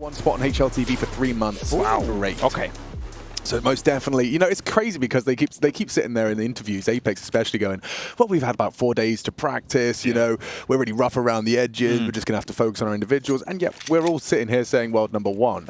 One spot on HLTV for 3 months. Wow. Great. Okay. So most definitely, you know, it's crazy because they keep sitting there in the interviews, Apex especially, going, well, we've had about 4 days to practice, you know, we're really rough around the edges, we're just going to have to focus on our individuals. And yet we're all sitting here saying world number one,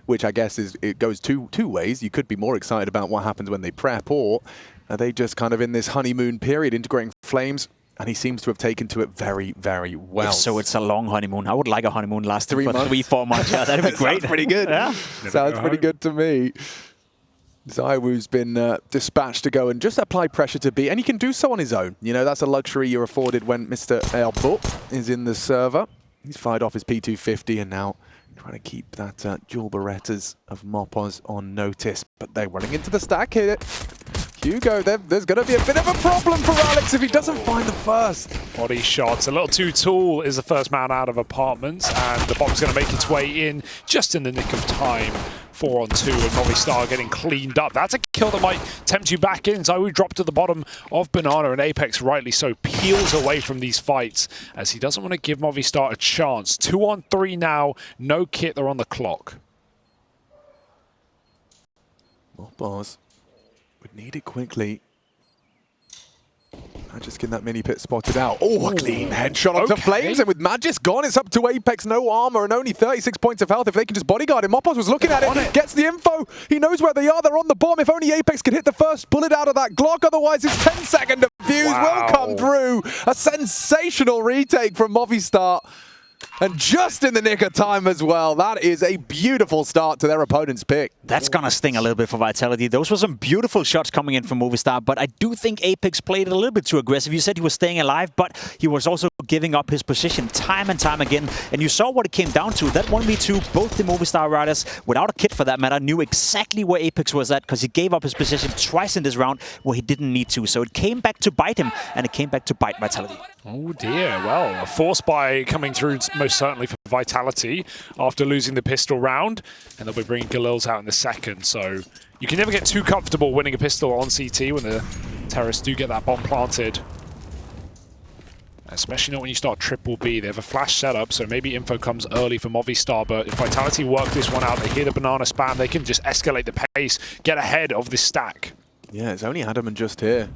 which I guess it goes two ways. You could be more excited about what happens when they prep, or are they just kind of in this honeymoon period integrating flameZ? And he seems to have taken to it very, very well. If so it's a long honeymoon. I would like a honeymoon lasting 3 for months. 3-4 months. Yeah, that'd be great. Sounds pretty good. Yeah. Sounds pretty good to me. ZywOo's been dispatched to go and just apply pressure to B, and he can do so on his own. You know, that's a luxury you're afforded when Mr. Elbo is in the server. He's fired off his P250 and now trying to keep that dual Berettas of Mopos on notice. But they're running into the stack here. Hugo, there's going to be a bit of a problem for Alex if he doesn't find the first. Body shots. A little too tall is the first man out of apartments, and the bomb's going to make its way in just in the nick of time. 4 on 2, and Movistar getting cleaned up. That's a kill that might tempt you back in. ZywOo dropped to the bottom of Banana, and Apex, rightly so, peels away from these fights as he doesn't want to give Movistar a chance. 2 on 3 now. No kit, they're on the clock. Mopos would need it quickly. Magisk in that mini pit spotted out. Oh, a clean headshot onto flameZ, and with Magisk gone, it's up to Apex, no armor and only 36 points of health. If they can just bodyguard him, Mopos was looking at it, gets the info, he knows where they are, they're on the bomb. If only Apex could hit the first bullet out of that Glock, otherwise his 10-second defuse will come through. A sensational retake from Movistar. And just in the nick of time as well. That is a beautiful start to their opponent's pick. That's going to sting a little bit for Vitality. Those were some beautiful shots coming in from Movistar, but I do think Apex played it a little bit too aggressive. You said he was staying alive, but he was also giving up his position time and time again. And you saw what it came down to. That 1v2, both the Movistar riders, without a kit for that matter, knew exactly where Apex was at because he gave up his position twice in this round where he didn't need to. So it came back to bite him, and it came back to bite Vitality. Oh dear, well, a force buy coming through most certainly for Vitality after losing the pistol round, and they'll be bringing Galil's out in the second, so you can never get too comfortable winning a pistol on CT when the terrorists do get that bomb planted. Especially not when you start triple B. They have a flash setup, so maybe info comes early for Movistar, but if Vitality work this one out, they hear the banana spam, they can just escalate the pace, get ahead of this stack. Yeah, it's only Adam and just here.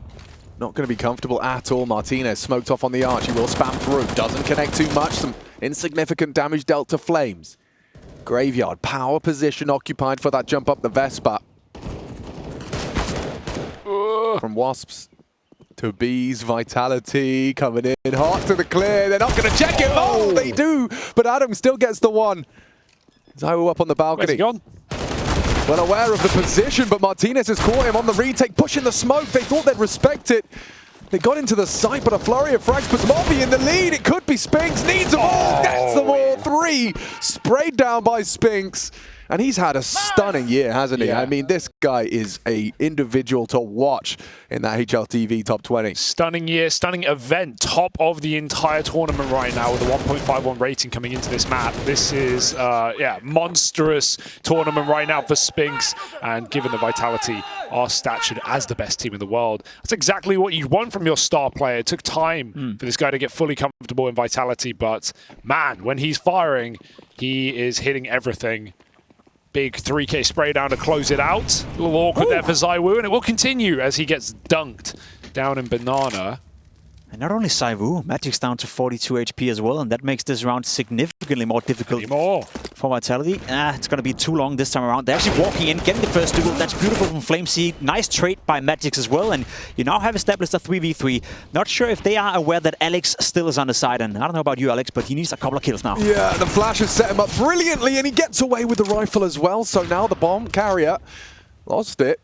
Not going to be comfortable at all. Martinez smoked off on the arch. He will spam through. Doesn't connect too much. Some insignificant damage dealt to flameZ. Graveyard, power position occupied for that jump up the Vespa. From Wasps to B's, Vitality coming in hot to the clear. They're not going to check it. Oh, they do. But Adam still gets the one. ZywOo up on the balcony. Where's he gone? Well aware of the position, but Martinez has caught him on the retake, pushing the smoke. They thought they'd respect it. They got into the site, but a flurry of frags puts Moby in the lead. It could be Spinx. Needs them all. Gets them all. 3 sprayed down by Spinx. And he's had a stunning year, hasn't he? Yeah. I mean, this guy is an individual to watch in that HLTV top 20. Stunning year, stunning event, top of the entire tournament right now with a 1.51 rating coming into this map. This is, yeah, monstrous tournament right now for Spinx, and given the Vitality are statured as the best team in the world, that's exactly what you want from your star player. It took time for this guy to get fully comfortable in Vitality, but man, when he's firing, he is hitting everything. Big 3K spray down to close it out. A little awkward there for ZywOo, and it will continue as he gets dunked down in Banana. And not only ZywOo, Magic's down to 42 HP as well, and that makes this round significantly more difficult for Vitality. It's going to be too long this time around. They're actually walking in, getting the first duel. That's beautiful from flameZ. Nice trade by Magisk as well, and you now have established a 3v3. Not sure if they are aware that Alex still is on the side, and I don't know about you, Alex, but he needs a couple of kills now. Yeah, the flash has set him up brilliantly, and he gets away with the rifle as well. So now the bomb carrier lost it.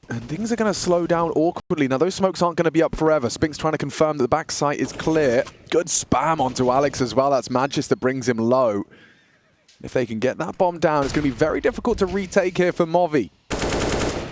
And things are going to slow down awkwardly. Now, those smokes aren't going to be up forever. Spinx trying to confirm that the back site is clear. Good spam onto Alex as well. That's Magisk that brings him low. If they can get that bomb down, it's going to be very difficult to retake here for Movi.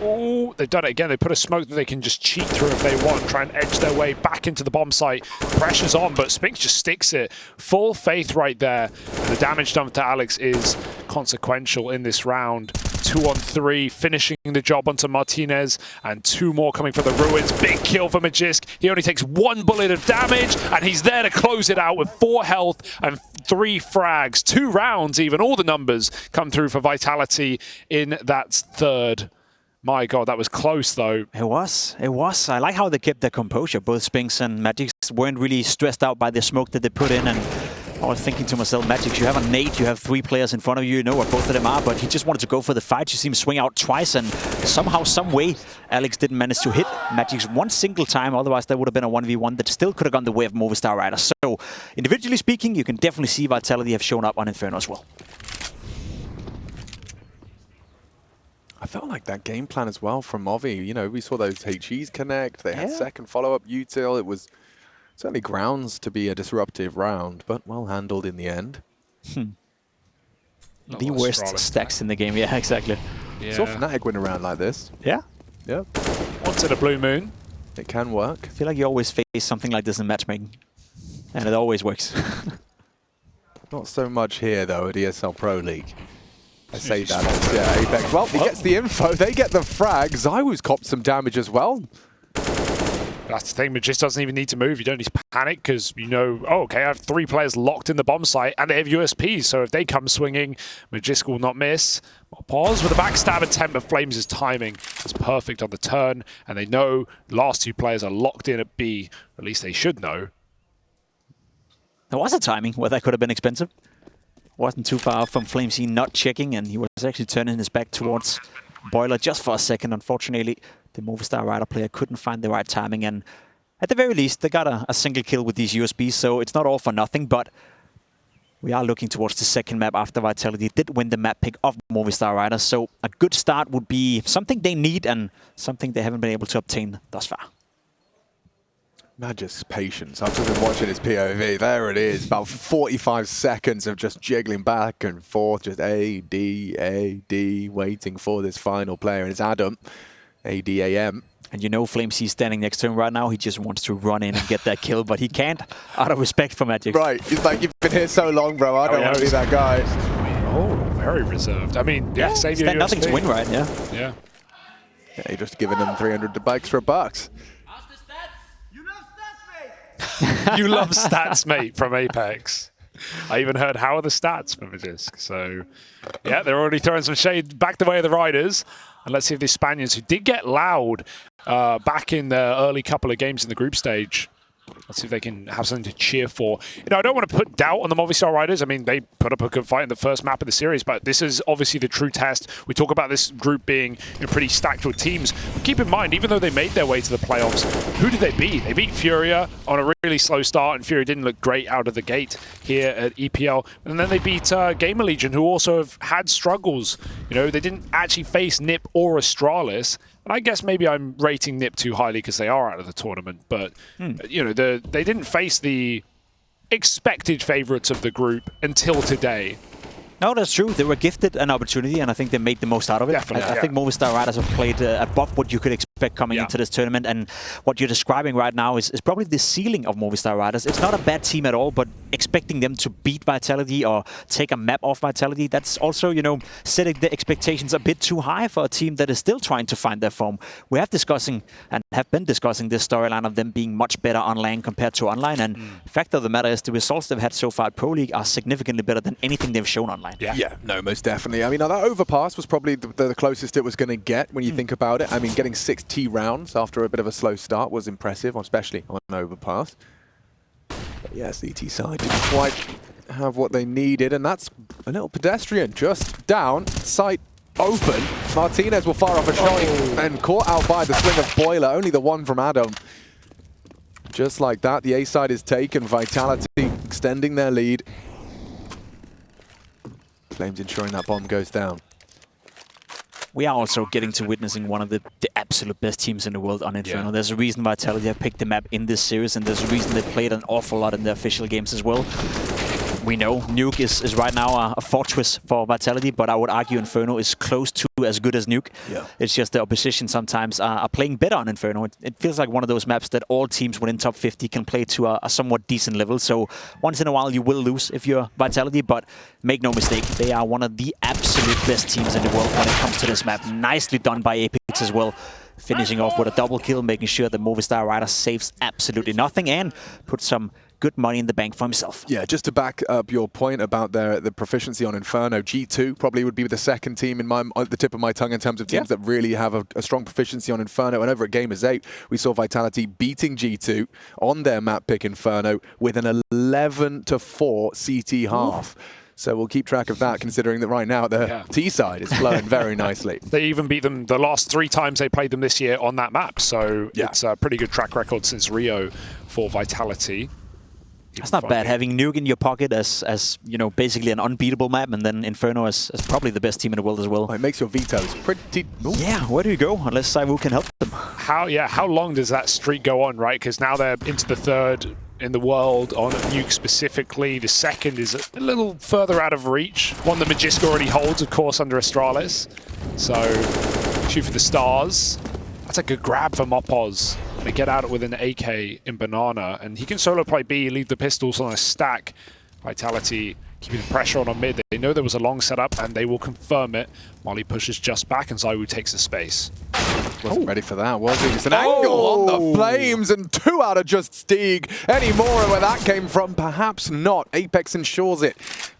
Oh, they've done it again. They put a smoke that they can just cheat through if they want, try and edge their way back into the bomb site. Pressure's on, but Spinx just sticks it. Full faith right there. And the damage done to Alex is consequential in this round. 2-on-3, finishing the job onto Martinez, and 2 more coming for the Ruins. Big kill for Magisk. He only takes 1 bullet of damage, and he's there to close it out with 4 health and 3 frags. 2 rounds even. All the numbers come through for Vitality in that third. My God, that was close, though. It was. I like how they kept their composure. Both Spinx and Magisk weren't really stressed out by the smoke that they put in. And I was thinking to myself, Magisk, you have a nade, you have 3 players in front of you, you know what both of them are, but he just wanted to go for the fight. You see him swing out twice, and somehow, some way, Alex didn't manage to hit Magisk 1 single time. Otherwise, there would have been a 1v1 that still could have gone the way of Movistar Riders. So, individually speaking, you can definitely see Vitality have shown up on Inferno as well. I felt like that game plan as well from Movi. You know, we saw those HEs connect. They had second follow-up util. It was certainly grounds to be a disruptive round, but well handled in the end. The worst stacks in the game. Yeah, exactly. Yeah. Saw Fnatic win a round like this. Yeah? Yeah. Onto the Blue Moon. It can work. I feel like you always face something like this in matchmaking. And it always works. Not so much here, though, at ESL Pro League. I say that, yeah, Apex. Well, he gets the info, they get the frag. ZywOo's copped some damage as well. That's the thing, Magisk doesn't even need to move. You don't need to panic because you know, oh, okay, I have 3 players locked in the bomb site and they have USPs, so if they come swinging, Magisk will not miss. Pause with a backstab attempt, but flameZ's timing is perfect on the turn, and they know the last 2 players are locked in at B. At least they should know. There was a timing where that could have been expensive. Wasn't too far from flameZ not checking, and he was actually turning his back towards Boiler just for a second. Unfortunately, the Movistar Rider player couldn't find the right timing, and at the very least, they got a single kill with these USBs, so it's not all for nothing, but we are looking towards the second map after Vitality did win the map pick of Movistar Rider, so a good start would be something they need and something they haven't been able to obtain thus far. Magisk's patience. I've just been watching his POV. There it is. About 45 seconds of just jiggling back and forth. Just A, D, waiting for this final player. And it's Adam. ADAM. And you know flameZ standing next to him right now. He just wants to run in and get that kill, but he can't out of respect for Magisk. Right. He's like, you've been here so long, bro. I don't want to be that guy. Oh, very reserved. I mean, yeah, save your USP. Nothing to win, right? Yeah. Yeah. Yeah, you're just giving them 300 extra bucks. You love stats, mate, from Apex. I even heard, how are the stats from Magisk? So, yeah, they're already throwing some shade back the way of the Riders. And let's see if the Spaniards, who did get loud back in the early couple of games in the group stage, let's see if they can have something to cheer for. You know, I don't want to put doubt on the Movistar Riders. I mean, they put up a good fight in the first map of the series, but this is obviously the true test. We talk about this group being pretty stacked with teams. But keep in mind, even though they made their way to the playoffs, who did they beat? They beat Furia on a really slow start, and Furia didn't look great out of the gate here at EPL. And then they beat Gamer Legion, who also have had struggles. You know, they didn't actually face NiP or Astralis. And I guess maybe I'm rating NiP too highly because they are out of the tournament, but you know, they didn't face the expected favorites of the group until today. No, that's true. They were gifted an opportunity, and I think they made the most out of it. Definitely, I think Movistar Riders have played above what you could expect coming into this tournament, and what you're describing right now is probably the ceiling of Movistar Riders. It's not a bad team at all, but expecting them to beat Vitality or take a map off Vitality, that's also, you know, setting the expectations a bit too high for a team that is still trying to find their form. We have discussing and have been discussing this storyline of them being much better on LAN compared to online, and the fact of the matter is the results they've had so far at Pro League are significantly better than anything they've shown online. Yeah, no, most definitely. I mean, that overpass was probably the closest it was going to get when you think about it. I mean, getting 6 T rounds after a bit of a slow start was impressive, especially on an overpass. But yes, the ET side didn't quite have what they needed, and that's a little pedestrian just down, sight open. Martinez will fire off a shot and caught out by the swing of Boiler, only the one from Adam. Just like that, the A side is taken. Vitality extending their lead. flameZ ensuring that bomb goes down. We are also getting to witnessing one of the absolute best teams in the world on Inferno. Yeah. There's a reason Vitality have picked the map in this series, and there's a reason they played an awful lot in the official games as well. We know Nuke is right now a fortress for Vitality, but I would argue Inferno is close to as good as Nuke. Yeah. It's just the opposition sometimes are playing better on Inferno. It feels like one of those maps that all teams within top 50 can play to a somewhat decent level. So once in a while you will lose if you're Vitality, but make no mistake, they are one of the absolute best teams in the world when it comes to this map. Nicely done by Apex as well. Finishing off with a double kill, making sure that Movistar Rider saves absolutely nothing and puts some good money in the bank for himself. Yeah, just to back up your point about the proficiency on Inferno, G2 probably would be the second team at the tip of my tongue in terms of teams that really have a strong proficiency on Inferno. And over at Gamers 8, we saw Vitality beating G2 on their map pick Inferno with an 11-4 CT half. Ooh. So we'll keep track of that, considering that right now the T side is flowing very nicely. They even beat them the last 3 times they played them this year on that map. So it's a pretty good track record since Rio for Vitality. That's not bad, having Nuke in your pocket as you know, basically an unbeatable map, and then Inferno as probably the best team in the world as well. It makes your vetoes pretty... Ooh. Yeah, where do you go unless ZywOo can help them? How long does that streak go on, right? Because now they're into the 3rd in the world on Nuke specifically. The 2nd is a little further out of reach. One that Magisk already holds, of course, under Astralis. So, shoot for the stars. That's a good grab for Mopoz. They get out with an AK in Banana, and he can solo play B, leave the pistols on a stack. Vitality keeping the pressure on mid. They know there was a long setup, and they will confirm it. Molly pushes just back, and ZywOo takes the space. Wasn't ready for that, was he? Just an angle on the flames, and 2 out of just Steeg. Any more where that came from? Perhaps not. Apex ensures it.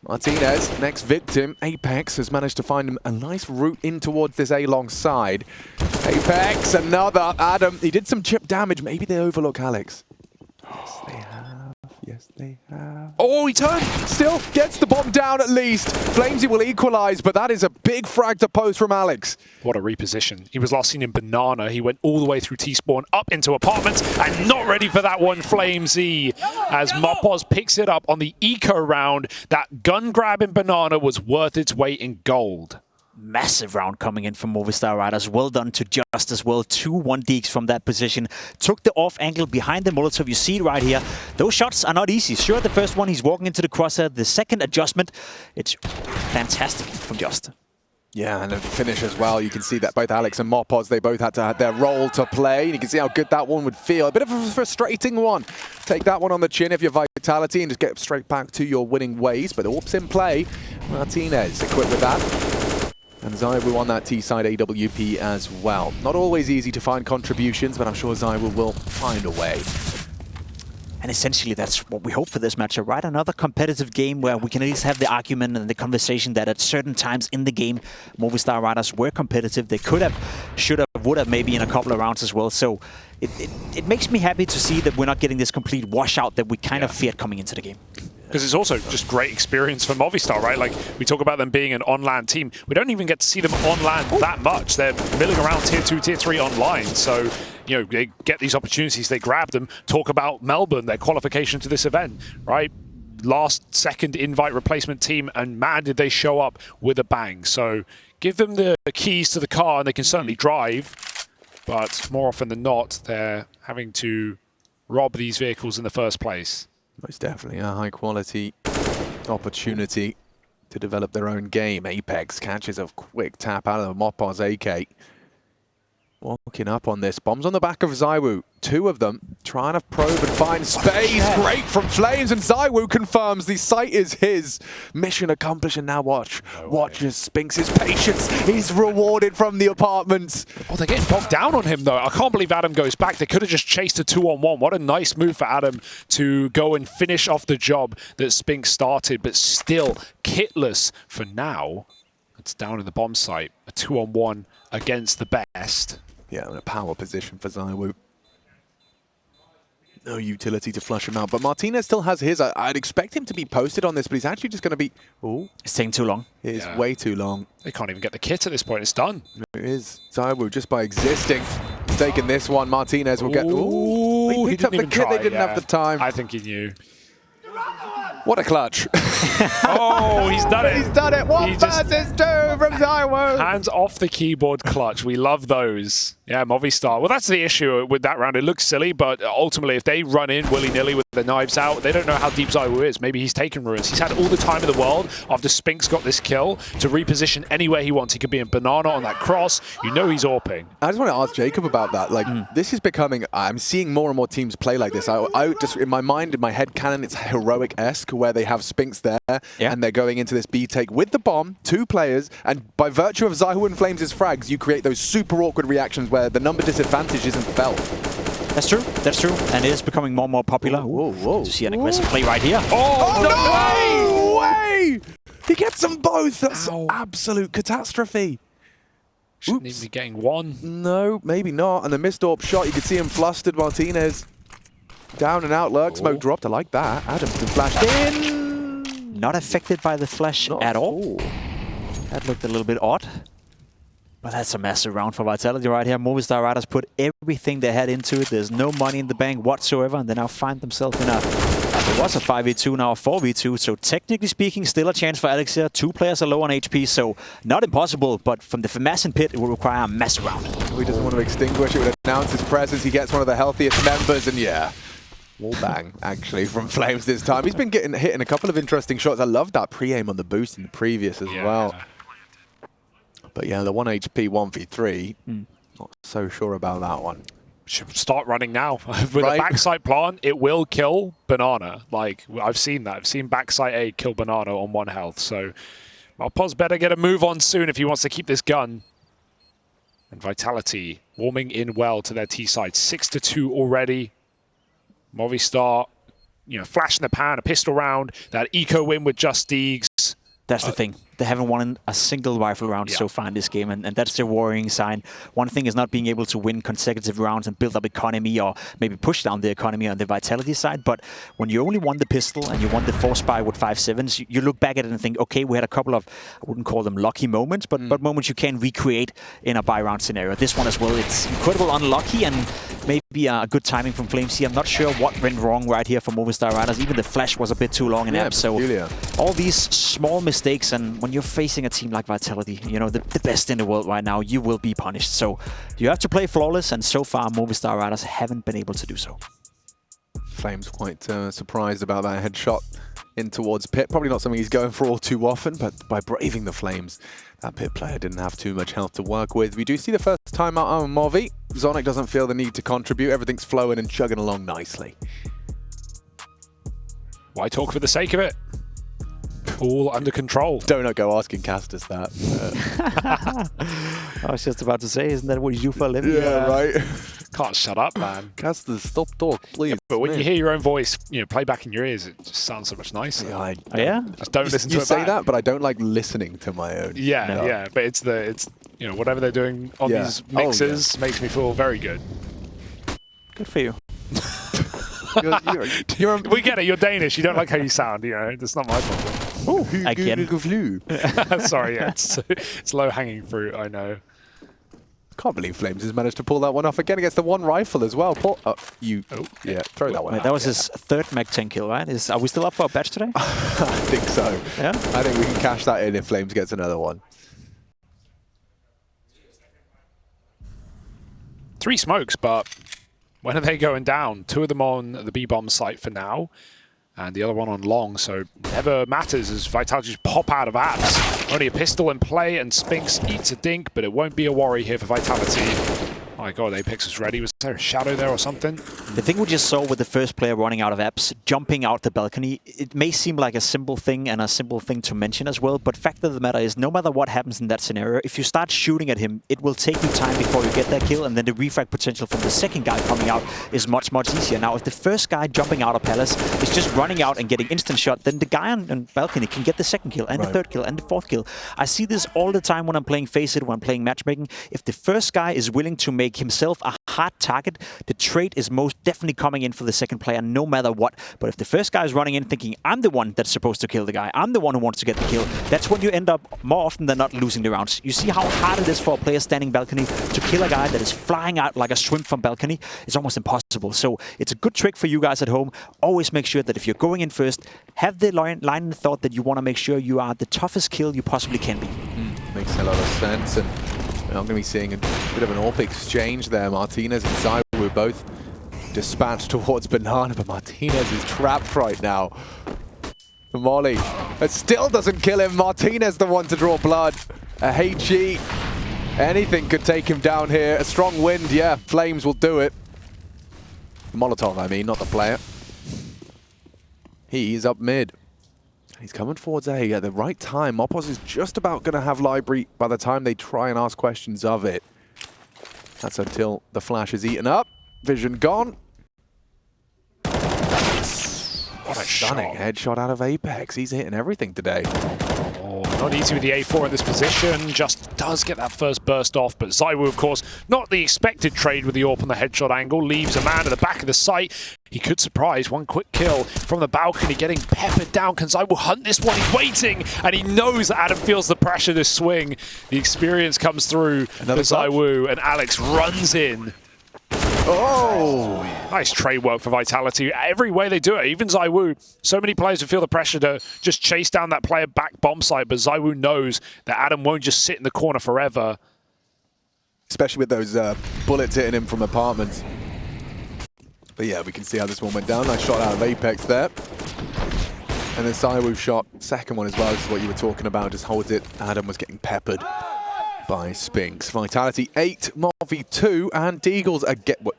Martinez, next victim. Apex has managed to find him a nice route in towards this A-long side. Apex, another. Adam, he did some chip damage. Maybe they overlook Alex. Yes, they have. Yes, they have. Oh, he turned. Still gets the bomb down at least. flameZ will equalize, but that is a big frag to post from Alex. What a reposition. He was last seen in Banana. He went all the way through T-spawn up into apartments and not ready for that one, flameZ. As Mopoz picks it up on the eco round, that gun grab in Banana was worth its weight in gold. Massive round coming in from Movistar Riders. Well done to Just as well. 2 1-deeks from that position. Took the off angle behind the Molotov. You see it right here. Those shots are not easy. Sure, the first one, he's walking into the crosshair. The second adjustment, it's fantastic from Just. Yeah, and the finish as well. You can see that both Alex and Mopoz, they both had to have their role to play. And you can see how good that one would feel. A bit of a frustrating one. Take that one on the chin if you're Vitality and just get straight back to your winning ways. But Orp's in play. Martinez equipped with that. And ZywOo on that T-side AWP as well. Not always easy to find contributions, but I'm sure ZywOo will find a way. And essentially that's what we hope for this matchup, right? Another competitive game where we can at least have the argument and the conversation that at certain times in the game, Movistar Riders were competitive. They could have, should have, would have maybe in a couple of rounds as well. So it makes me happy to see that we're not getting this complete washout that we kind of feared coming into the game. Because it's also just great experience for Movistar, right? Like, we talk about them being an on-land team. We don't even get to see them on-land that much. They're milling around Tier 2, Tier 3 online. So, you know, they get these opportunities, they grab them. Talk about Melbourne, their qualification to this event, right? Last second invite replacement team, and man, did they show up with a bang. So, give them the keys to the car, and they can certainly drive. But more often than not, they're having to rob these vehicles in the first place. Most definitely a high-quality opportunity to develop their own game. Apex catches a quick tap out of the Mopoz AK. Walking up on this. Bombs on the back of ZywOo. 2 of them trying to probe and find space. Great from flameZ, and ZywOo confirms the site is his. Mission accomplished, and now watch. Watch as Spinx's patience is rewarded from the apartments. Oh, they're getting bogged down on him, though. I can't believe Adam goes back. They could have just chased a 2-on-1. What a nice move for Adam to go and finish off the job that Spinx started, but still kitless for now. It's down in the bomb site. A 2-on-1 against the best. Yeah, in a power position for ZywOo. No utility to flush him out, but Martinez still has his. I'd expect him to be posted on this, but he's actually just going to be... Oh, it's taking too long. It is way too long. They can't even get the kit at this point. It's done. It is. ZywOo, just by existing, he's taking this one. Martinez will get... Ooh, he picked up the kit. They didn't have the time. I think he knew. What a clutch. Oh, he's done it. He's done it. 1 versus 2 from ZywOo. Hands off the keyboard clutch. We love those. Yeah, Movistar. Well, that's the issue with that round. It looks silly, but ultimately, if they run in willy-nilly with the knives out, they don't know how deep ZywOo is. Maybe he's taken ruins. He's had all the time in the world after Spinx got this kill to reposition anywhere he wants. He could be in banana on that cross. You know he's AWPing. I just want to ask Jacob about that. Like, this is becoming, I'm seeing more and more teams play like this. I just, in my mind, in my head canon, it's heroic-esque, where they have Spinx there, and they're going into this B take with the bomb, 2 players, and by virtue of ZywOo and flameZ frags, you create those super awkward reactions where the number disadvantage isn't felt. That's true. That's true. And it is becoming more and more popular. Whoa, whoa. To see an aggressive play right here. Oh, no way! He gets them both. That's absolute catastrophe. Shouldn't even be getting one. No, maybe not. And the missed AWP shot, you could see him flustered. Martinez down and out. Lurk smoke dropped. I like that. Adam's been flashed in. Not affected by the flash at all. That looked a little bit odd. But that's a massive round for Vitality right here. Movistar Riders put everything they had into it. There's no money in the bank whatsoever, and they now find themselves in a... It was a 5v2, now a 4v2, so technically speaking, still a chance for Alex here. 2 players are low on HP, so not impossible, but from the FAMAS pit, it will require a massive round. He doesn't want to extinguish it, would announce his presence. He gets one of the healthiest members, and yeah. Wallbang, actually, from flameZ this time. He's been getting hit in a couple of interesting shots. I love that pre-aim on the boost in the previous as well. But yeah, the 1 HP 1v3, not so sure about that one. Should start running now. With a backside plant, it will kill banana. Like, I've seen that. I've seen backside A kill banana on 1 health. So, Malpos better get a move on soon if he wants to keep this gun. And Vitality warming in well to their T side. 6-2 already. Movistar, you know, flash in the pan, a pistol round, that eco win with Just Deegs. That's the thing. They haven't won a single rifle round so far in this game, and that's a worrying sign. One thing is not being able to win consecutive rounds and build up economy or maybe push down the economy on the Vitality side, but when you only won the pistol and you won the force buy with 5.7s, you look back at it and think, okay, we had a couple of, I wouldn't call them lucky moments, but moments you can recreate in a buy round scenario. This one as well, it's incredible unlucky and maybe a good timing from flameZ. I'm not sure what went wrong right here for Movistar Riders. Even the flash was a bit too long in amp, so all these small mistakes, and when you're facing a team like Vitality, you know, the best in the world right now, you will be punished. So you have to play flawless, and so far Movistar Riders haven't been able to do so. Flame's quite surprised about that headshot in towards Pit. Probably not something he's going for all too often, but by braving the Flames, that Pit player didn't have too much health to work with. We do see the first time out on Movi. Zonic doesn't feel the need to contribute. Everything's flowing and chugging along nicely. Why talk for the sake of it? All under control. Don't go asking Castus that. I was just about to say, isn't that what you do for a living? Yeah, right. Can't shut up, man. Castus, stop talk, please. But when you hear your own voice, you know, play back in your ears, it just sounds so much nicer. Yeah, just don't listen to it. You say back. that, but I don't like listening to my own. Yeah. But it's you know, whatever they're doing on these mixes makes me feel very good. Good for you. We get it. You're Danish. You don't like how you sound. You know, that's not my problem. Again. Sorry, it's low-hanging fruit. I know. Can't believe flameZ has managed to pull that one off again against the 1 rifle as well. Throw that one. Wait, that was his 3rd Mag 10 kill, right? Are we still up for a badge today? I think so. Yeah. I think we can cash that in if flameZ gets another one. 3 smokes, but when are they going down? 2 of them on the B-bomb site for now, and the other one on long, so never matters as Vitality just pop out of apps. Only a pistol in play, and Spinx eats a dink, but it won't be a worry here for Vitality. Oh my god, Apex was ready. Was there a shadow there or something? The thing we just saw with the first player running out of apps, jumping out the balcony, it may seem like a simple thing and a simple thing to mention as well, but fact of the matter is, no matter what happens in that scenario, if you start shooting at him, it will take you time before you get that kill, and then the refrag potential from the second guy coming out is much, much easier. Now, if the first guy jumping out of Palace is just running out and getting instant shot, then the guy on balcony can get the second kill, and the 3rd kill, and the 4th kill. I see this all the time when I'm playing FaceIt, when I'm playing matchmaking. If the first guy is willing to make make himself a hard target, the trade is most definitely coming in for the second player, no matter what. But if the first guy is running in thinking, I'm the one that's supposed to kill the guy, I'm the one who wants to get the kill, that's when you end up more often than not losing the rounds. You see how hard it is for a player standing balcony to kill a guy that is flying out like a shrimp from balcony? It's almost impossible. So it's a good trick for you guys at home. Always make sure that if you're going in first, have the line in thought that you want to make sure you are the toughest kill you possibly can be. Makes a lot of sense. And I'm going to be seeing a bit of an AWP exchange there. Martinez and ZywOo both dispatched towards Banana, but Martinez is trapped right now. The molly. It still doesn't kill him. Martinez the one to draw blood. A HE. Anything could take him down here. A strong wind, yeah. flameZ will do it. Molotov, I mean, not the player. He's up mid. He's coming towards A at the right time. Mopos is just about going to have library by the time they try and ask questions of it. That's until the flash is eaten up. Vision gone. What a stunning headshot out of Apex. He's hitting everything today. Oh, not easy with the A4 in this position. Just does get that first burst off, but ZywOo, of course, not the expected trade with the AWP on the headshot angle. Leaves a man at the back of the site. He could surprise. One quick kill from the balcony, getting peppered down. Can ZywOo hunt this one? He's waiting, and he knows that Adam feels the pressure to swing. The experience comes through for ZywOo, and Alex runs in. Oh! Nice trade work for Vitality. Every way they do it, even ZywOo. So many players would feel the pressure to just chase down that player back bomb site, but ZywOo knows that Adam won't just sit in the corner forever. Especially with those bullets hitting him from apartments. But yeah, we can see how this one went down. Nice shot out of Apex there. And then ZywOo shot, second one as well, this is what you were talking about, just holds it. Adam was getting peppered by Spinx. Vitality 8, Movi 2, and Deagles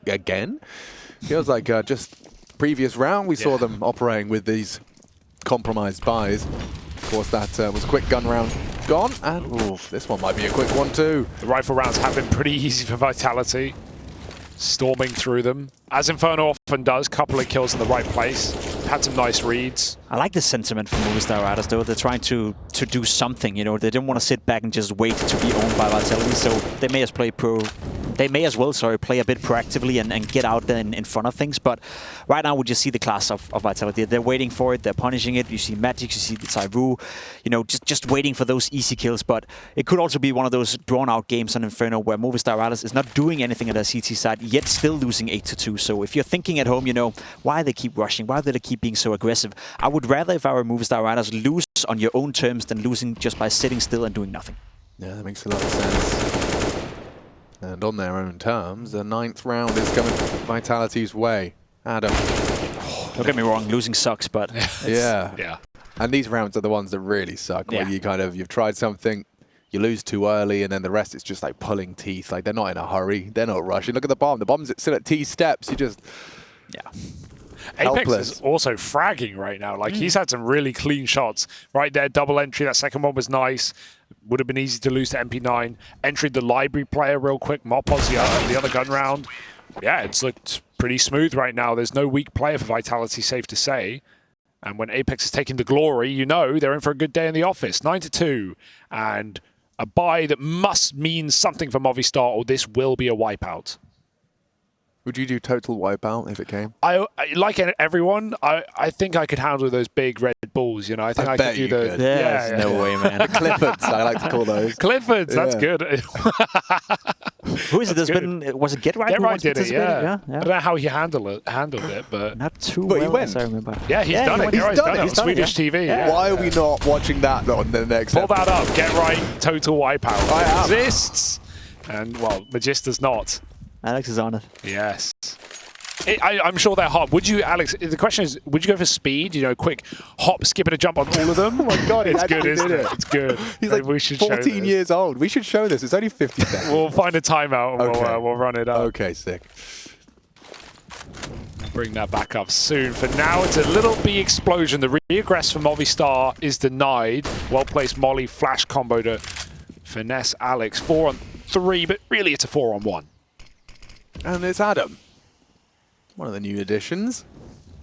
again. Feels like just previous round we saw them operating with these compromised buys. Of course, that was quick gun round gone, and oof, this one might be a quick one too. The rifle rounds have been pretty easy for Vitality. Storming through them, as Inferno often does, couple of kills in the right place. Had some nice reads. I like the sentiment from Movistar Riders, though. They're trying to do something, you know. They don't want to sit back and just wait to be owned by Vitality, so they may as play play a bit proactively and get out there in front of things. But right now we just see the class of Vitality. They're waiting for it, they're punishing it. You see Magisk, you see the ZywOo, you know, just waiting for those easy kills. But it could also be one of those drawn-out games on Inferno where Movistar Riders is not doing anything at their CT side, yet still losing 8-2. So if you're thinking at home, you know, why they keep rushing, why do they keep being so aggressive? I would rather, if I were Movistar Riders, lose on your own terms than losing just by sitting still and doing nothing. Yeah, that makes a lot of sense. And on their own terms, the 9th round is coming Vitality's way. Adam. Don't get me wrong, losing sucks, but yeah. And these rounds are the ones that really suck, where you've tried something, you lose too early, and then the rest is just like pulling teeth. Like, they're not in a hurry, they're not rushing. Look at the bomb. The bomb's still at T steps. You just Apex is also fragging right now. Like, he's had some really clean shots. Right there, double entry. That second one was nice. Would have been easy to lose to MP9. Entered the library player real quick. Mopos the other gun round. Yeah, it's looked pretty smooth right now. There's no weak player for Vitality, safe to say. And when Apex is taking the glory, you know they're in for a good day in the office. 9-2. And a buy that must mean something for Movistar, or this will be a wipeout. Would you do total wipeout if it came? I like everyone. I think I could handle those big red balls. You know, I think I could do the. There's no way, man. The Cliffords, I like to call those. Cliffords, that's good. Who is it? Was it Get Right? Get Right did it. Yeah. I don't know how he handled it, but not too well. He went. As I remember. Yeah, he's done it. He's done it on Swedish TV. Yeah. Why are we not watching that on the next? Pull that up. Get Right. Total wipeout. I it exists, and well, Magisk does not. Alex is on it. Yes. I'm sure they're hot. Would you, Alex, the question is, would you go for speed? You know, quick hop, skip, and a jump on all of them? Oh my God, it's good, isn't it? It's good. He's like 14 years old. We should show this. It's only 50 seconds. We'll find a timeout and we'll run it up. Okay, sick. Bring that back up soon. For now, it's a little B explosion. The re-aggress from Movistar is denied. Well-placed molly flash combo to finesse Alex. 4-on-3, but really it's a 4-on-1. And it's Adam. One of the new additions.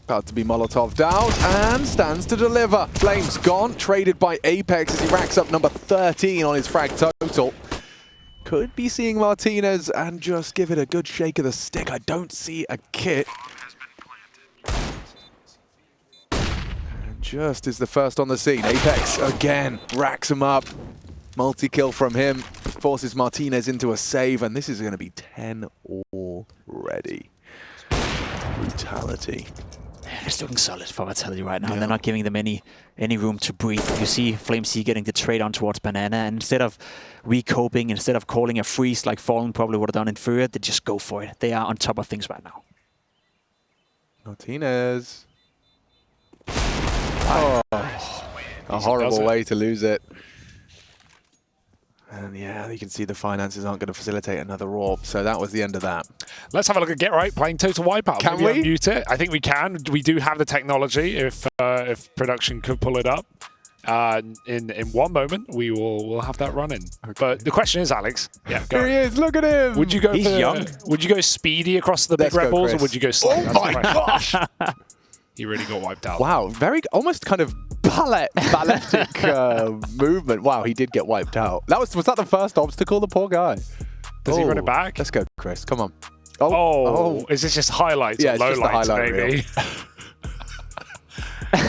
About to be Molotov'd out and stands to deliver. flameZ gone, traded by Apex as he racks up number 13 on his frag total. Could be seeing Martinez and just give it a good shake of the stick. I don't see a kit. And just is the first on the scene. Apex again racks him up. Multi-kill from him. Forces Martinez into a save. And this is going to be 10 already. Brutality. It's looking solid for Vitality right now. Yeah. They're not giving them any room to breathe. You see flameZ getting the trade on towards Banana, and instead of recoping, instead of calling a freeze like Fallen probably would have done in Furia, they just go for it. They are on top of things right now. Martinez. Oh, a horrible way to lose it. And yeah, you can see the finances aren't going to facilitate another AWP, so that was the end of that. Let's have a look at Get Right playing Total Wipeout. Can we? Unmute it. I think we can. We do have the technology if production could pull it up. In one moment, we'll have that running. Okay. But the question is, Alex. Yeah, go. Here he is. Look at him. Would you go? He's young. Would you go speedy across the big red balls, or would you go slow? Oh my gosh! He really got wiped out. Wow, very almost kind of balletic movement. Wow, he did get wiped out. Was that the first obstacle? The poor guy. Does he run it back? Let's go, Chris. Come on. Oh, is this just highlights? Yeah, or it's just the highlight maybe?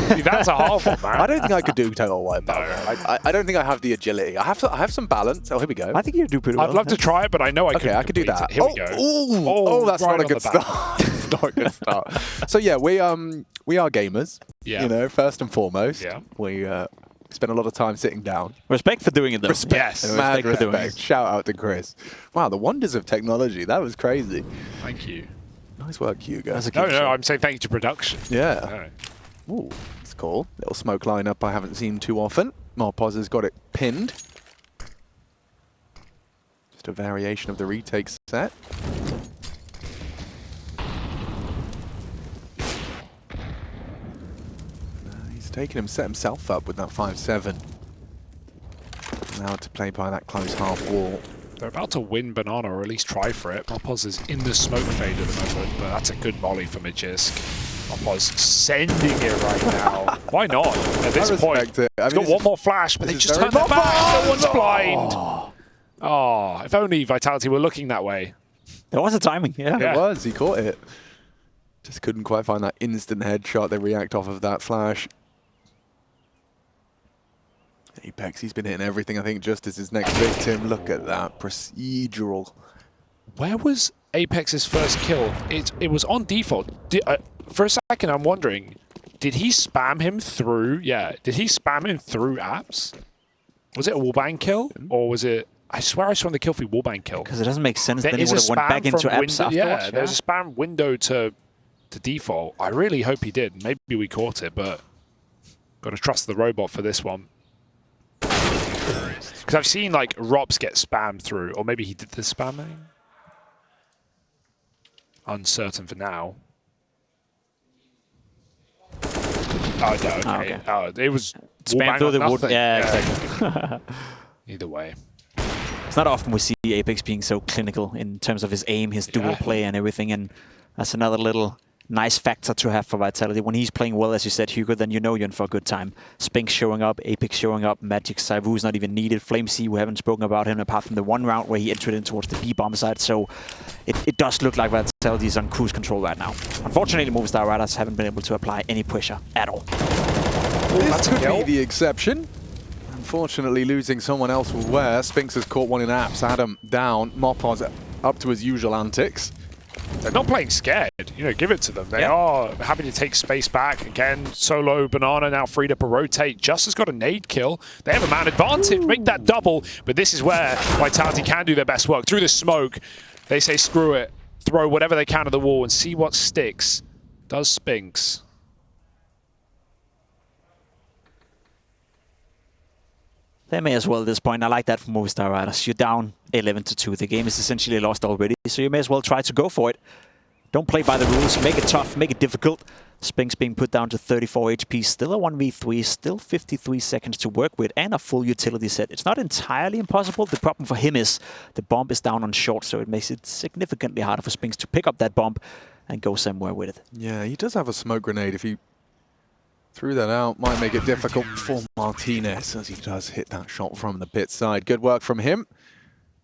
See, that's a hard one, man. I don't think I could do total wipeout. No. I don't think I have the agility. I have some balance. Oh, here we go. I think you do pretty well. I'd love to try it, but I know I could. Okay, I could do that. Here we go. Oh, that's right, not a good start. That's not a good start. So yeah, we are gamers. Yeah. You know, first and foremost. Yeah. We spend a lot of time sitting down. Respect for doing it, though. Respect. Yes. Mad respect. For doing it. Shout out to Chris. Wow, the wonders of technology. That was crazy. Thank you. Nice work, Hugo. No, I'm saying thank you to production. Yeah. Ooh, that's cool. Little smoke lineup I haven't seen too often. Marpoz has got it pinned. Just a variation of the retake set. He's taken set himself up with that 5-7. Now to play by that close half wall. They're about to win Banana, or at least try for it. Marpoz is in the smoke fade at the moment, but that's a good volley for Magisk. Marpoz sending it right now. Why not? At this point, he's got one more flash, but they just turned their back. No one's blind. Oh, if only Vitality were looking that way. There was a timing, yeah. It was. He caught it. Just couldn't quite find that instant headshot. They react off of that flash. Apex, he's been hitting everything. I think just as his next victim. Look at that procedural. Where was Apex's first kill? It was on default. For a second, I'm wondering, did he spam him through? Yeah, did he spam him through apps? Was it a wallbang kill, or was it? I swear I saw the kill for wallbang kill. Because it doesn't make sense. Then he would have went back into apps afterwards. Yeah, there's a spam window to default. I really hope he did. Maybe we caught it, but got to trust the robot for this one. Because I've seen like Rops get spammed through, or maybe he did the spamming. Uncertain for now. Oh, no, okay. Oh, okay. Oh, it was spam through the wood. Yeah, exactly. Either way. It's not often we see Apex being so clinical in terms of his aim, his dual play and everything, and that's another little nice factor to have for Vitality. When he's playing well, as you said, Hugo, then you know you're in for a good time. Spinx showing up, Apex showing up, Magisk, ZywOo is not even needed. flameZ, we haven't spoken about him apart from the one round where he entered in towards the B-bomb side, so it does look like Vitality is on cruise control right now. Unfortunately, Movistar Riders haven't been able to apply any pressure at all. This could be the exception. Unfortunately, losing someone else will wear. Spinx has caught one in apps. Adam down. Marpoz up to his usual antics. They're not playing scared. You know, give it to them. They are happy to take space back. Again, solo Banana now freed up a rotate. Just has got a nade kill. They have a man advantage. Make that double. But this is where Vitality can do their best work. Through the smoke, they say screw it. Throw whatever they can at the wall and see what sticks. Does Spinx. They may as well at this point. I like that from Movistar Riders. You're down 11-2. The game is essentially lost already, so you may as well try to go for it. Don't play by the rules. Make it tough. Make it difficult. Spinx being put down to 34 HP. Still a 1v3. Still 53 seconds to work with and a full utility set. It's not entirely impossible. The problem for him is the bomb is down on short, so it makes it significantly harder for Spinx to pick up that bomb and go somewhere with it. Yeah, he does have a smoke grenade. If he threw that out, might make it difficult for Martinez as he does hit that shot from the pit side. Good work from him.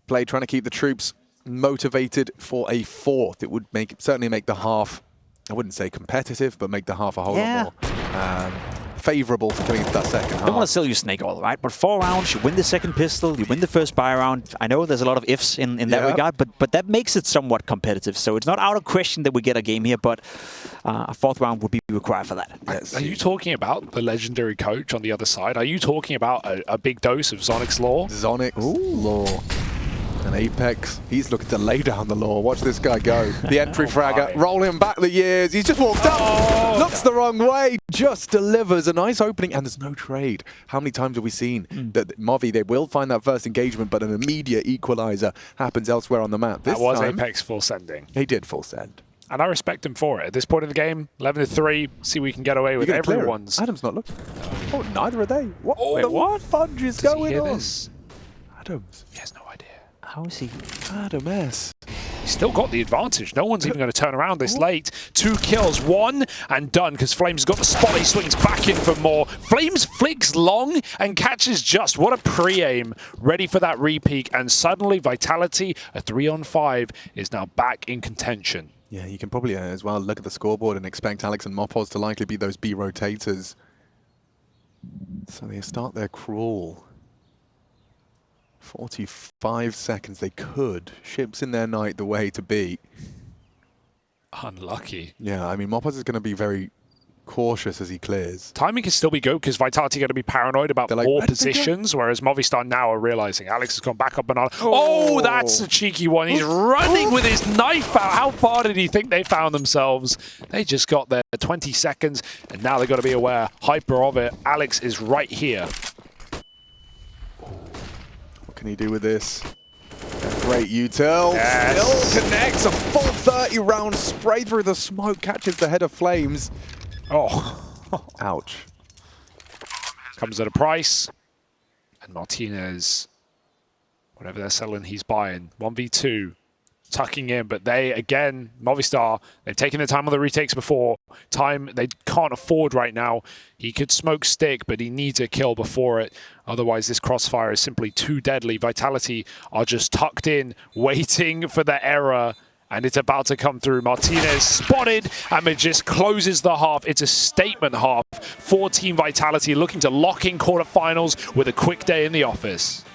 play, trying to keep the troops motivated for a fourth. It would certainly make the half, I wouldn't say competitive, but make the half a whole lot more favourable for coming into that second half. I don't want to sell you Snake all, right? But 4 rounds, you win the second pistol, you win the first buy round. I know there's a lot of ifs in that regard, but that makes it somewhat competitive. So it's not out of question that we get a game here, but a 4th round would be required for that. Are you talking about the legendary coach on the other side? Are you talking about a big dose of Zonic's lore? Zonic's lore. And Apex, he's looking to lay down the law. Watch this guy go. The entry fragger, rolling back the years. He's just walked up, looks the wrong way, just delivers a nice opening, and there's no trade. How many times have we seen that Movi, they will find that first engagement, but an immediate equalizer happens elsewhere on the map. This that was time, Apex full sending. He did full send. And I respect him for it. At this point in the game, 11-3, see we can get away with everyone's. Adam's not looking. Oh, neither are they. What what fudge is Does going he hear on? This? Adams. He has no idea. How is he? Adam S. He's still got the advantage. No one's even going to turn around this late. 2 kills, 1 and done, because Flame's got the spot. He swings back in for more. Flames flicks long and catches just. What a pre-aim. Ready for that repeat. And suddenly Vitality, a 3-on-5, is now back in contention. Yeah, you can probably as well look at the scoreboard and expect Alex and Mopos to likely be those B rotators. So they start their crawl. 45 seconds, they could. Ships in their night the way to beat. Unlucky. Yeah, I mean, Mopos is going to be very cautious as he clears. Timing can still be good because Vitality are going to be paranoid about more positions, whereas Movistar now are realizing Alex has gone back up banana. Oh, that's a cheeky one. He's running with his knife out. How far did he think they found themselves? They just got there 20 seconds, and now they've got to be aware. Hyper of it. Alex is right here. What can he do with this? A great util. Yes. Still connects. A full 30 round spray through the smoke. Catches the head of Flames. Oh. Ouch. Comes at a price. And Martinez, whatever they're selling, he's buying. 1v2. Tucking in, but they, again, Movistar, they've taken the time on the retakes before. Time they can't afford right now. He could smoke stick, but he needs a kill before it. Otherwise, this crossfire is simply too deadly. Vitality are just tucked in, waiting for the error, and it's about to come through. Martinez spotted, and Magisk closes the half. It's a statement half for Team Vitality, looking to lock in quarterfinals with a quick day in the office.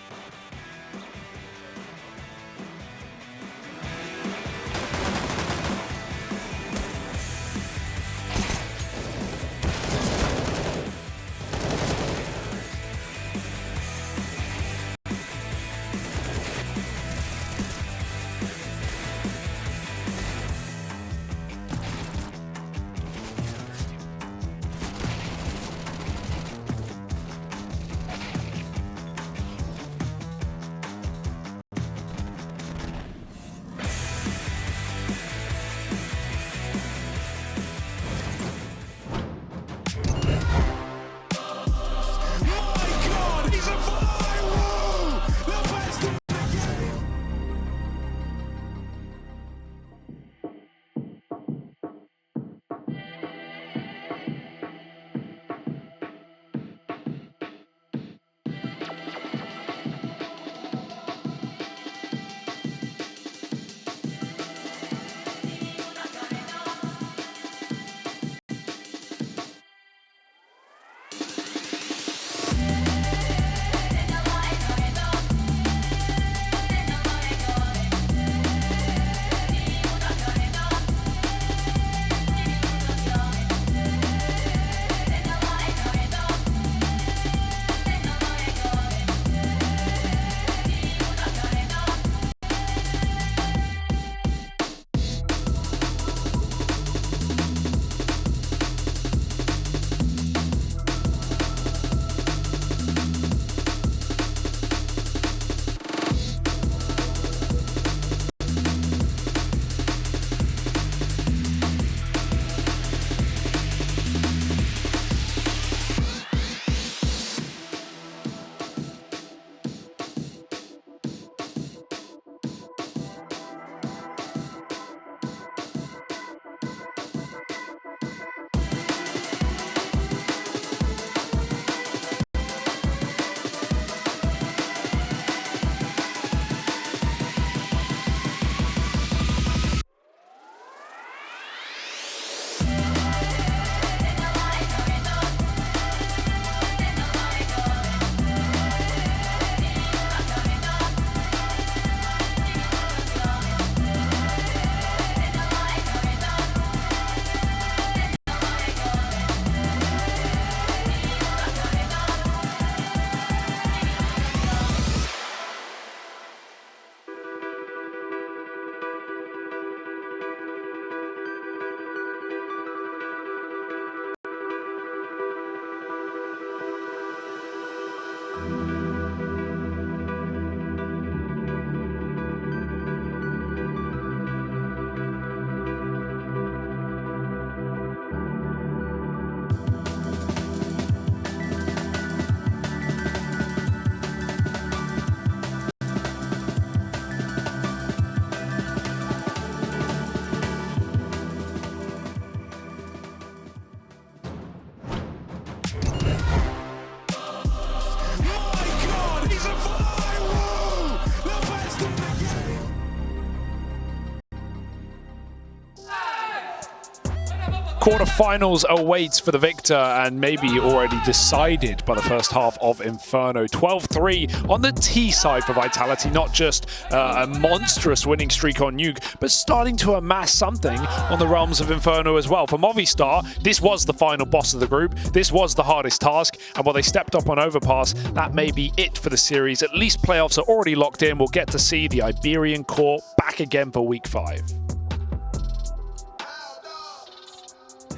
Quarterfinals awaits for the victor, and maybe already decided by the first half of Inferno. 12-3 on the T side for Vitality, not just a monstrous winning streak on Nuke, but starting to amass something on the realms of Inferno as well. For Movistar, this was the final boss of the group. This was the hardest task, and while they stepped up on Overpass, that may be it for the series. At least playoffs are already locked in. We'll get to see the Iberian core back again for Week 5.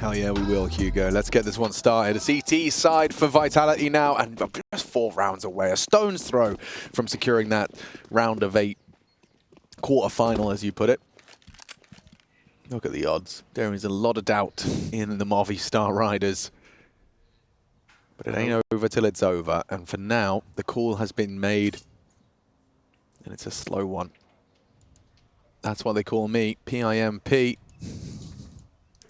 Hell yeah, we will, Hugo. Let's get this one started. A CT side for Vitality now, and just 4 rounds away. A stone's throw from securing that round of 8 quarterfinal, as you put it. Look at the odds. There is a lot of doubt in the Movistar Riders. But it ain't over till it's over. And for now, the call has been made. And it's a slow one. That's what they call me, PIMP.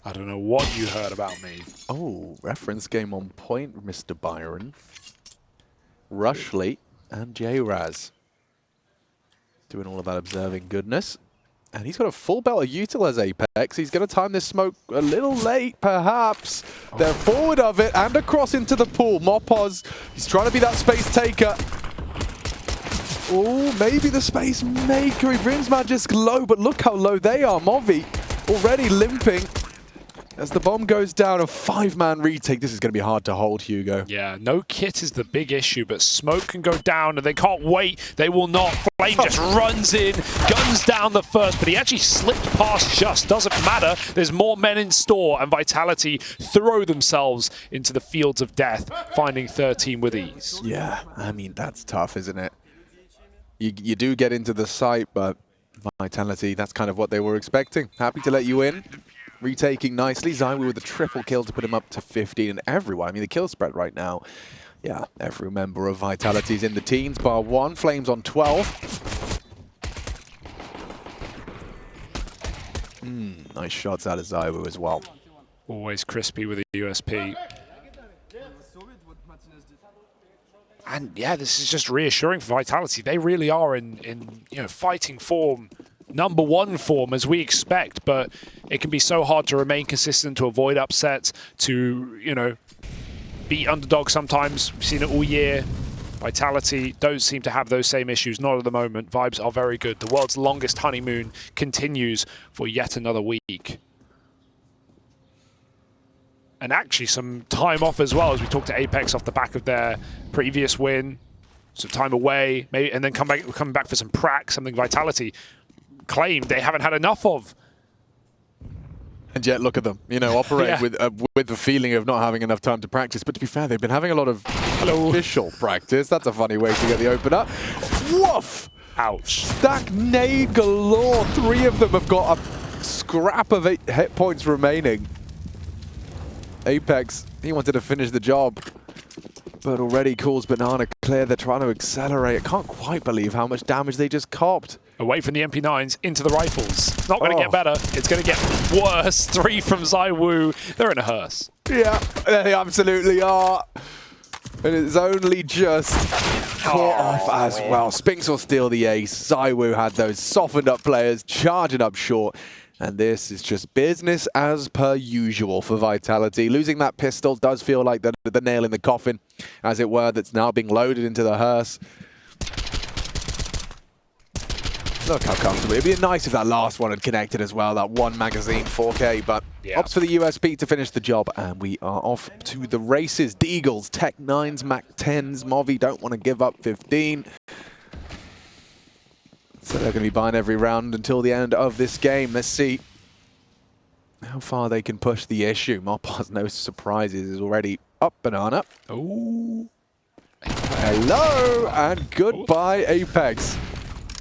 I don't know what you heard about me. Oh, reference game on point, Mr. Byron. Rushley and J-Raz. Doing all of that observing goodness. And he's got a full belt of util as Apex. He's going to time this smoke a little late, perhaps. They're forward of it and across into the pool. Mopoz, he's trying to be that space taker. Oh, maybe the space maker. He brings Magisk low, but look how low they are. Movi already limping. As the bomb goes down, a 5-man retake. This is going to be hard to hold, Hugo. Yeah, no kit is the big issue, but smoke can go down, and they can't wait. They will not. Flame just runs in, guns down the first, but he actually slipped past just. Doesn't matter. There's more men in store, and Vitality throw themselves into the fields of death, finding 13 with ease. Yeah, I mean, that's tough, isn't it? You do get into the site, but Vitality, that's kind of what they were expecting. Happy to let you in. Retaking nicely. ZywOo with a triple kill to put him up to 15. And everyone, I mean, the kill spread right now, yeah, every member of Vitality's in the teens, bar 1. Flames on 12. Nice shots out of ZywOo as well. Always crispy with a USP. And yeah, this is just reassuring for Vitality. They really are in fighting form. #1 form, as we expect, but it can be so hard to remain consistent, to avoid upsets, to, beat underdogs sometimes. We've seen it all year. Vitality don't seem to have those same issues, not at the moment. Vibes are very good. The world's longest honeymoon continues for yet another week. And actually some time off as well, as we talked to Apex off the back of their previous win. Some time away, maybe, and then coming back for some prac, something Vitality claimed they haven't had enough of. And yet, look at them, operate with the feeling of not having enough time to practice. But to be fair, they've been having a lot of official practice. That's a funny way to get the opener. Woof! Ouch. Stack nade galore. 3 of them have got a scrap of 8 hit points remaining. Apex, he wanted to finish the job, but already calls Banana clear. They're trying to accelerate. I can't quite believe how much damage they just copped. Away from the MP9s, into the rifles. It's not going to get better. It's going to get worse. 3 from ZywOo. They're in a hearse. Yeah, they absolutely are. And it's only just caught off as well. Spinx will steal the ace. ZywOo had those softened up players charging up short. And this is just business as per usual for Vitality. Losing that pistol does feel like the nail in the coffin, as it were, that's now being loaded into the hearse. Look how comfortable. It'd be nice if that last one had connected as well, that one magazine 4K, but opts for the USP to finish the job, and we are off to the races. Deagles, Tech 9s, Mac 10s, Movi don't want to give up 15. So they're going to be buying every round until the end of this game. Let's see how far they can push the issue. Mopoz, no surprises, is already up Banana. Ooh. Hello, and goodbye, Apex.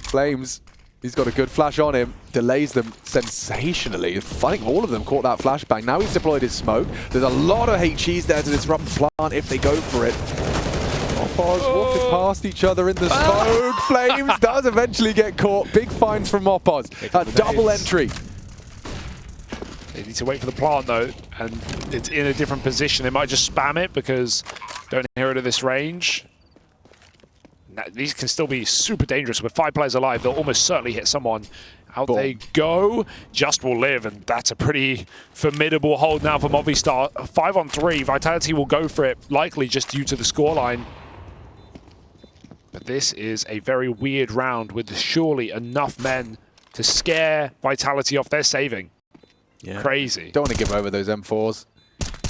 Flames, he's got a good flash on him, delays them sensationally. I think all of them caught that flashbang. Now he's deployed his smoke. There's a lot of HEs there to disrupt the plant if they go for it. Mopoz walking past each other in the smoke. Flames does eventually get caught. Big finds from Mopoz. A double entry. They need to wait for the plant, though, and it's in a different position. They might just spam it because don't hear it at this range. Now, these can still be super dangerous. With 5 players alive, they'll almost certainly hit someone. Out they go. Just will live, and that's a pretty formidable hold now for Movistar. 5-on-3. Vitality will go for it, likely just due to the scoreline. But this is a very weird round with surely enough men to scare Vitality off their saving. Yeah. Crazy. Don't want to give over those M4s.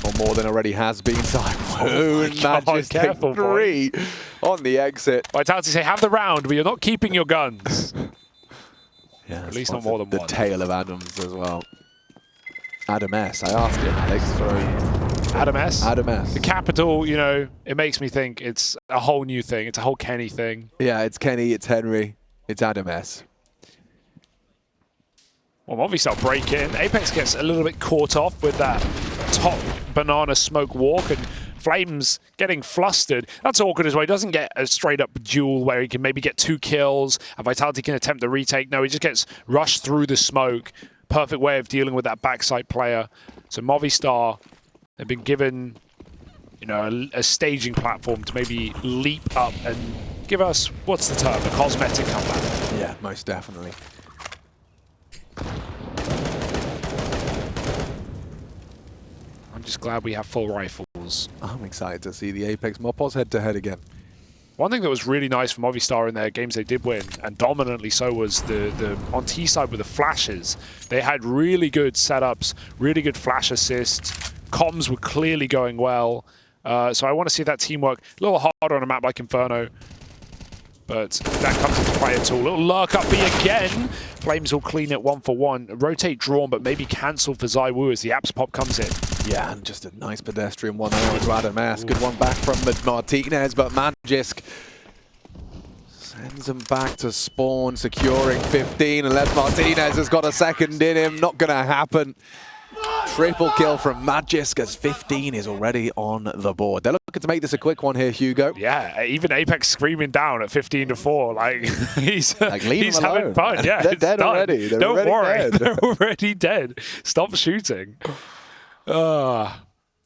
Or more than already has been. ZywOo and Magisk take 3 on the exit. Vitality say, have the round, but you're not keeping your guns. Yeah, at least not more than the one. The tail of Adams as well. Adam S. I asked him, Alex. So Adam S? Adam S. The capital, you know, it makes me think it's a whole new thing. It's a whole Kenny thing. Yeah, it's Kenny, it's Henry, it's Adam S. Well, Movistar break in. Apex gets a little bit caught off with that top banana smoke walk, and flameZ getting flustered. That's awkward as well. He doesn't get a straight up duel where he can maybe get 2 kills and Vitality can attempt the retake. No, he just gets rushed through the smoke. Perfect way of dealing with that backside player. So Movistar have been given, you know, a staging platform to maybe leap up and give us, what's the term, a cosmetic comeback. Yeah, most definitely. I'm just glad we have full rifles. I'm excited to see the Apex Mopos head-to-head again. One thing that was really nice for Movistar in their games they did win, and dominantly so, was the on T side with the flashes. They had really good setups, really good flash assists. Comms were clearly going well. So I want to see that teamwork a little harder on a map like Inferno. But that comes into play at all. Little lurk up B again. flameZ will clean it 1-for-1. Rotate drawn, but maybe cancel for ZywOo as the apps pop comes in. Yeah, and just a nice pedestrian 1-0 to Adam S. Good one back from Martinez, but Magisk sends him back to spawn, securing 15, unless Martinez has got a second in him. Not going to happen. Triple kill from Magisk as 15 is already on the board. They're looking to make this a quick one here, Hugo. Yeah, even Apex screaming down at 15-4. Like, he's him having fun. Yeah, they're dead already. Don't worry, they're already dead. Stop shooting.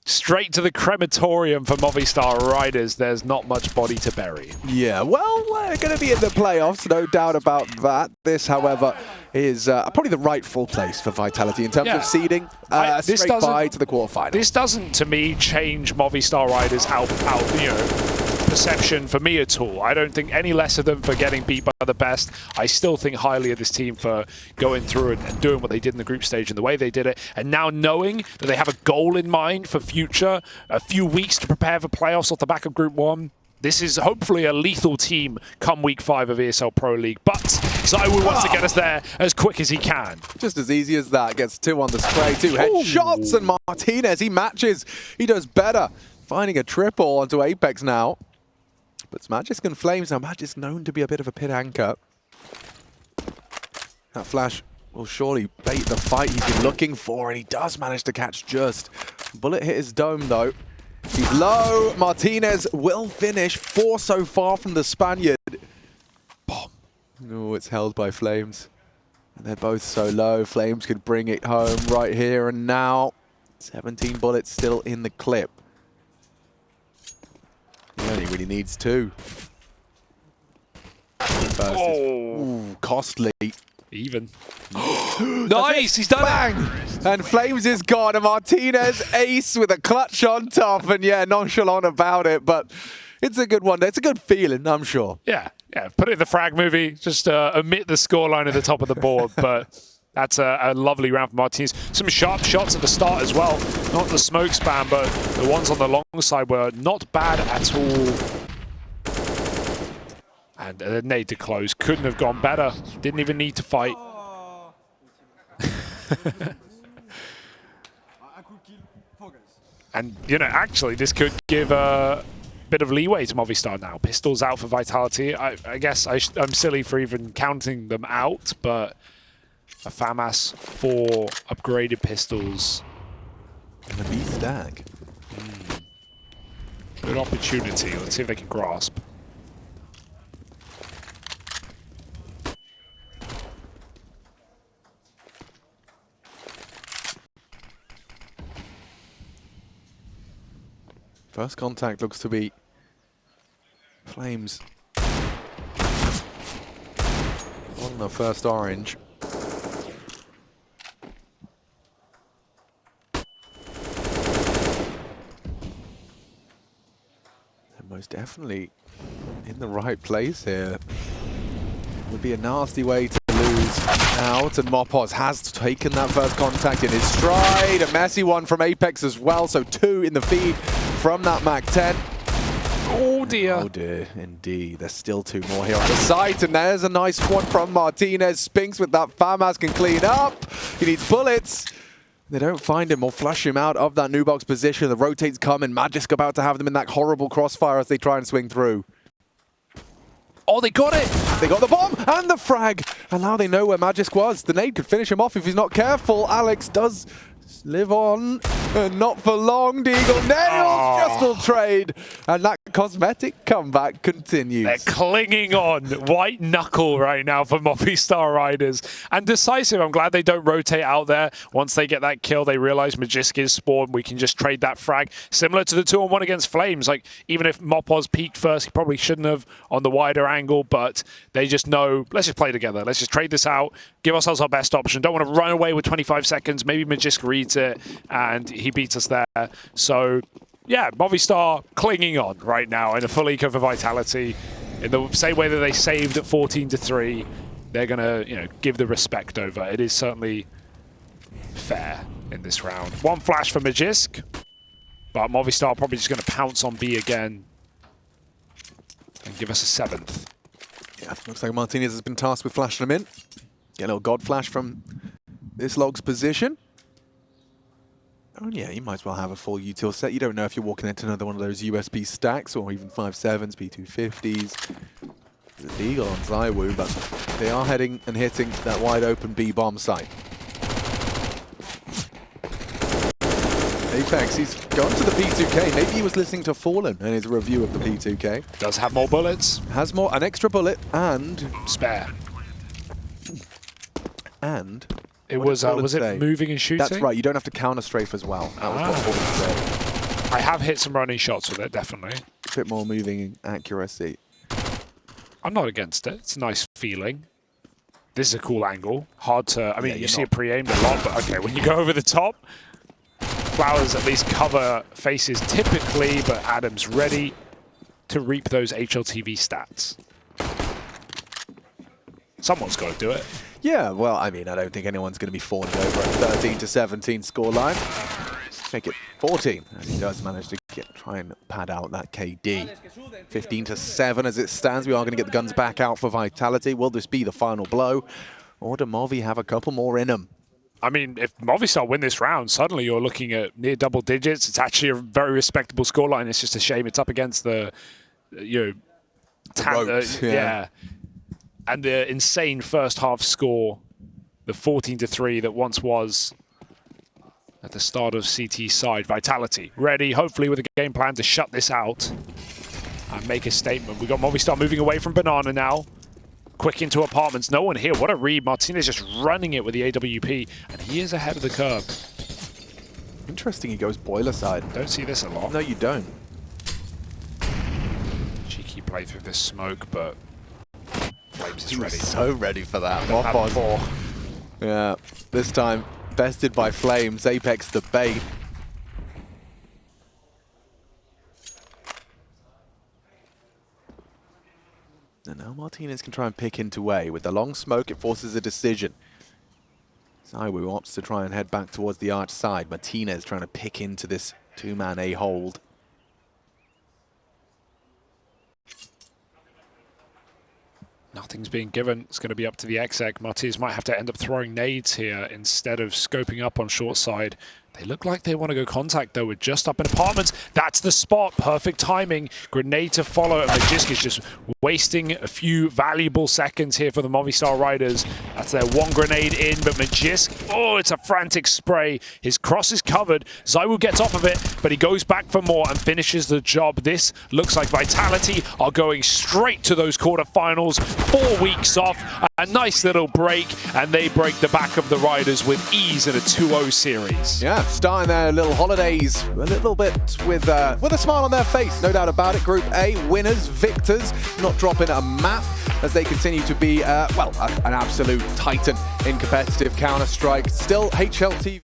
Straight to the crematorium for Movistar Riders. There's not much body to bury. Yeah, well, we're going to be in the playoffs, no doubt about that. This, however, is probably the rightful place for Vitality in terms of seeding straight by to the quarterfinals. This doesn't, to me, change Movistar Riders out, you know, perception for me at all. I don't think any less of them for getting beat by the best. I still think highly of this team for going through and doing what they did in the group stage and the way they did it. And now knowing that they have a goal in mind for future, a few weeks to prepare for playoffs off the back of Group 1, this is hopefully a lethal team come Week 5 of ESL Pro League. But ZywOo wants to get us there as quick as he can. Just as easy as that. Gets 2 on the spray, 2 headshots, and Martinez, he matches. He does better. Finding a triple onto Apex now. But it's Magisk and flameZ. Now, Magisk known to be a bit of a pit anchor. That flash will surely bait the fight he's been looking for, and he does manage to catch just. Bullet hit his dome, though. He's low. Martinez will finish. 4 so far from the Spaniard. Boom. Oh, it's held by flameZ. And they're both so low. flameZ could bring it home right here and now. 17 bullets still in the clip. He only really needs 2. Ooh, costly. Even. Nice, he's done Bang! it. And flameZ is gone. And Martinez ace with a clutch on top. And yeah, nonchalant about it. But it's a good one. It's a good feeling, I'm sure. Yeah. Put it in the frag movie. Just omit the scoreline at the top of the board. But that's a lovely round for Martinez. Some sharp shots at the start as well. Not the smoke spam, but the ones on the long side were not bad at all. And a nade to close. Couldn't have gone better. Didn't even need to fight. And, you know, actually, this could give a bit of leeway to Movistar now. Pistols out for Vitality. I guess I'm silly for even counting them out, but a FAMAS 4 upgraded pistols. And a B stack. Good opportunity. Let's see if they can grasp. First contact looks to be flameZ on the first orange. most definitely in the right place here. Would be a nasty way to lose out, and Mopos has taken that first contact in his stride. A messy one from Apex as well, so 2 in the feed from that MAC-10. Oh dear. Oh dear, indeed. There's still 2 more here on the site, and there's a nice one from Martinez. Spinx with that FAMAS can clean up. He needs bullets. They don't find him or flush him out of that new box position. The rotates come, and Magisk about to have them in that horrible crossfire as they try and swing through. Oh, they got it! They got the bomb and the frag, and now they know where Magisk was. The nade could finish him off if he's not careful. Alex does live on, and not for long. Deagle nails just will trade, and that cosmetic comeback continues. They're clinging on. White knuckle right now for Movistar Riders. And decisive. I'm glad they don't rotate out there. Once they get that kill, they realize Magisk is spawned. We can just trade that frag. Similar to the 2-on-1 against Flames. Like, even if Mopos peeked first, he probably shouldn't have on the wider angle, but they just know, let's just play together. Let's just trade this out. Give ourselves our best option. Don't want to run away with 25 seconds. Maybe Magisk reads it, and he beats us there. So, yeah, Movistar clinging on right now in a full eco for Vitality. In the same way that they saved at 14-3, they're going to, give the respect over. It is certainly fair in this round. 1 flash for Magisk, but Movistar probably just going to pounce on B again and give us a 7th. Yeah, looks like Martinez has been tasked with flashing them in. Get a little god flash from this log's position. Oh yeah, you might as well have a full util set. You don't know if you're walking into another one of those USB stacks or even 5.7s, P250s. The Deagle on ZywOo, but they are heading and hitting that wide open B bomb site. Apex, he's gone to the P2K. Maybe he was listening to Fallen in his review of the P2K. Does have more bullets. Has more, an extra bullet and... Spare. And... It was it moving and shooting? That's right, you don't have to counter strafe as well. That was what Fallen said. I have hit some running shots with it, definitely. A bit more moving accuracy. I'm not against it. It's a nice feeling. This is a cool angle. Hard to... I mean, you see it pre-aimed a lot, but okay, when you go over the top, Flowers at least cover faces typically, but Adam's ready to reap those HLTV stats. Someone's got to do it. Yeah, well, I mean, I don't think anyone's going to be fawned over at 13-17 scoreline. Make it 14, as he does manage to try and pad out that KD. 15-7 as it stands. We are going to get the guns back out for Vitality. Will this be the final blow? Or do Movi have a couple more in them? I mean, if Movistar win this round, suddenly you're looking at near double digits. It's actually a very respectable scoreline. It's just a shame it's up against the, ropes, yeah. And the insane first half score, the 14-3 that once was at the start of CT's side. Vitality ready, hopefully with a game plan to shut this out and make a statement. We got Movistar moving away from Banana now. Quick into apartments, no one here. What a read. Martinez just running it with the AWP, and he is ahead of the curve. Interesting, he goes boiler side. Don't see this a lot. No, you don't. Cheeky play through this smoke, but flameZ is ready. So ready for that. Off on. Yeah, this time bested by flameZ. Apex the bait. And now Martinez can try and pick into A. With the long smoke, it forces a decision. ZywOo opts to try and head back towards the arch side. Martinez trying to pick into this 2-man A hold. Nothing's being given. It's going to be up to the exec. Martinez might have to end up throwing nades here instead of scoping up on short side. They look like they want to go contact, though. We're just up in apartments. That's the spot. Perfect timing. Grenade to follow. And Magisk is just wasting a few valuable seconds here for the Movistar Riders. That's their one grenade in, but Magisk, oh, it's a frantic spray. His cross is covered. ZywOo gets off of it, but he goes back for more and finishes the job. This looks like Vitality are going straight to those quarterfinals. 4 weeks off. A nice little break, and they break the back of the Riders with ease in a 2-0 series. Yeah, starting their little holidays a little bit with a smile on their face, no doubt about it. Group A, winners, victors, not dropping a map as they continue to be, well, an absolute titan in competitive Counter-Strike. Still HLTV.